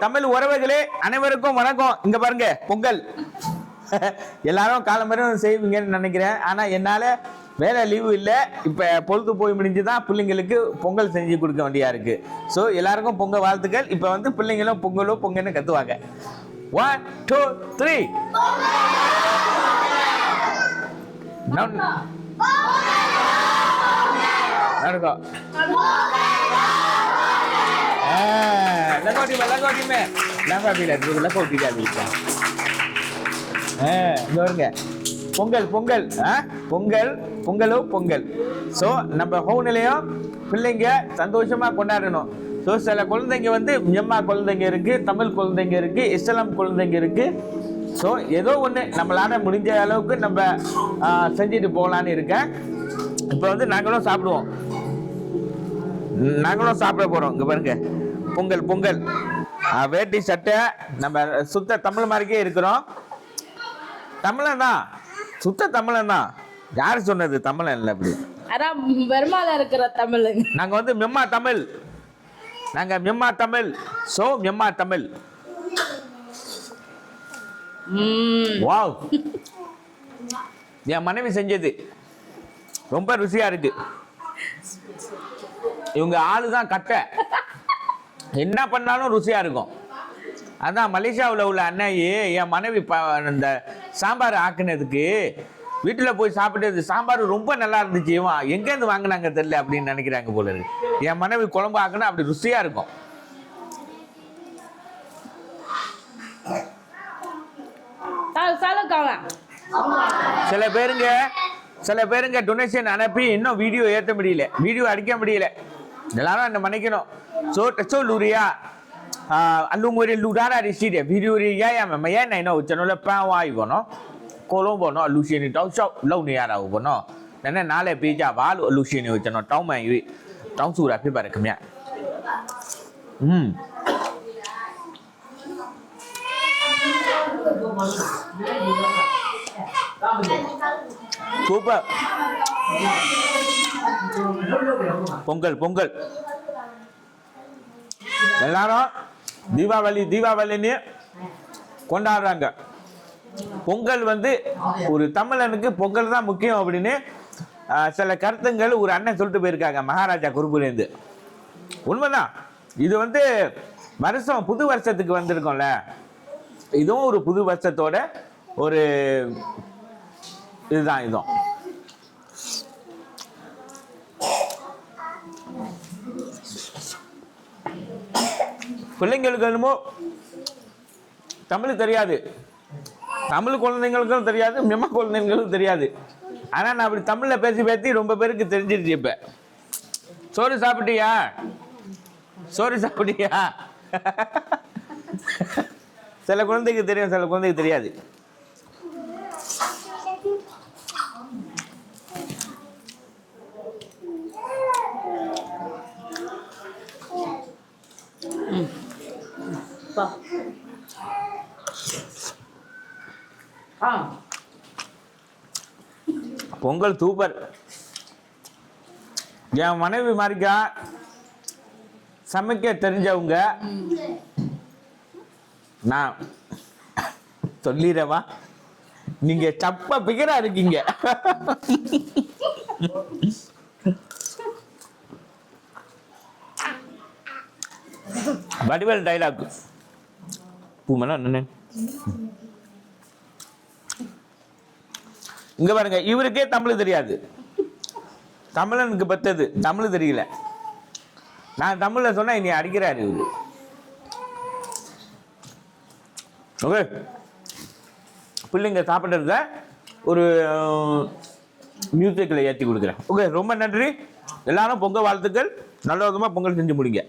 தமிழ் உறவுகளே அனைவருக்கும் வணக்கம். இங்க பாருங்க பொங்கல். எல்லாரும் காலம்பரம் செய்வீங்கன்னு நினைக்கிறேன். ஆனா என்னால வேலை லீவு இல்லை. இப்ப பொழுது போய் முடிஞ்சுதான் பிள்ளைங்களுக்கு பொங்கல் செஞ்சு கொடுக்க வேண்டியா இருக்கு. ஸோ எல்லாருக்கும் பொங்கல் வாழ்த்துக்கள். இப்ப வந்து பிள்ளைங்களும் பொங்கல்னு கத்துவாங்க. 1 2 3 நடக்கும். பொங்கல் பொங்கல் பொங்கல் பொங்கலோ பொங்கல். ஸோ நம்ம ஹோம்லையும் பிள்ளைங்க சந்தோஷமா கொண்டாடணும். ஸோ சில குழந்தைங்க வந்து எம்மா குழந்தைங்க இருக்கு, தமிழ் குழந்தைங்க இருக்கு, இஸ்லாம் குழந்தைங்க இருக்கு. ஸோ ஏதோ ஒன்று நம்மளால முடிஞ்ச அளவுக்கு நம்ம செஞ்சுட்டு போகலான்னு இருக்கேன். இப்போ வந்து நாங்களும் சாப்பிடுவோம், நாங்களும் சாப்பிட போறோம். இங்க பாருங்க பொங்கல் பொங்கல். வேட்டி சட்டை நம்ம சுத்த தமிழ் மாதிரிக்கே இருக்கிறோம். தமிழன் தான், சுத்த தமிழன் தான். யாரு சொன்னது தமிழன் இல்லை? அப்படி அதான் பெருமாளா இருக்கிற தமிழ். நாங்க வந்து மெம்மா தமிழ், நாங்க மெம்மா தமிழ். சோ மெம்மா தமிழ். வாவ், என் மனைவி செஞ்சது ரொம்ப ருசியா இருக்கு. இவங்க ஆளுதான் கட்ட, என்ன பண்ணாலும் ருசியா இருக்கும். அதான் மலேசியாவில் உள்ள அண்ணாயே என் மனைவி இந்த சாம்பார் ஆக்குனதுக்கு வீட்டில் போய் சாப்பிட்டது சாம்பார் ரொம்ப நல்லா இருந்துச்சு, இவன் எங்கேருந்து வாங்கினாங்க தெரியல அப்படின்னு நினைக்கிறாங்க போல இருக்கு. என் மனைவி குழம்பு ஆக்குனா அப்படி ருசியா இருக்கும். சில பேருங்க டொனேஷன் அனுப்பி இன்னும் வீடியோ ஏற்ற முடியல, வீடியோ அடிக்க முடியல. எல்லாரும் என்ன மன்னிக்கணும். ஸோ டச்சோ லூரியா allung ngồi lù đá ra đi xí để video đi ya mà mấy này nó cho nó là bao ai của nó cô luôn bỏ nó Lucien thì tao sốc lâu này đâu của nó nên là nó lại bây giờ vá lụa Lucien này cho nó tao mày vậy tao xù ra phía bên này super Pongal Pongal. எல்லாரும் தீபாவளி தீபாவளின்னு கொண்டாடுறாங்க. பொங்கல் வந்து ஒரு தமிழனுக்கு பொங்கல் தான் முக்கியம் அப்படின்னு சில கருத்துங்கள் ஒரு அண்ணன் சொல்லிட்டு போயிருக்காங்க மகாராஜா குருபுலேருந்து. உண்மைதான். இது வந்து வருஷம் புது வருஷத்துக்கு வந்திருக்கோம்ல, இதுவும் ஒரு புது வருஷத்தோட ஒரு இதுதான். இதுவும் பிள்ளைங்களுக்கு என்னமோ தமிழ் தெரியாது, தமிழ் குழந்தைங்களுக்கும் தெரியாது, மெம்மா குழந்தைங்களுக்கும் தெரியாது. ஆனால் நான் அப்படி தமிழில் பேசி பேசி ரொம்ப பேருக்கு தெரிஞ்சிருச்சு. இப்போ சோறு சாப்பிட்டியா, சோறு சாப்பிட்டியா? சில குழந்தைக்கு தெரியும், சில குழந்தைக்கு தெரியாது. பொங்கல் சூப்பர். என் மனைவி மாதிரிக்கா சமைக்க தெரிஞ்சவங்க நான் சொல்லிடுறவா, நீங்க சப்ப பிகரா இருக்கீங்க. வடிவேல் டைலாக் பூமனா என்ன இங்க பாருங்க. இவருக்கே தமிழ் தெரியாது, தமிழனுக்கு பத்தது தமிழ் தெரியல. நான் தமிழ்ல சொன்னா இனி அடிக்கிறாரு இவரு. ஓகே, பிள்ளைங்க சாப்பிட்றத ஒரு மியூசிக்கில் ஏற்றி கொடுக்குறேன். ஓகே, ரொம்ப நன்றி. எல்லாரும் பொங்கல் வாழ்த்துக்கள். நல்ல விதமாக பொங்கல் செஞ்சு முடிங்க.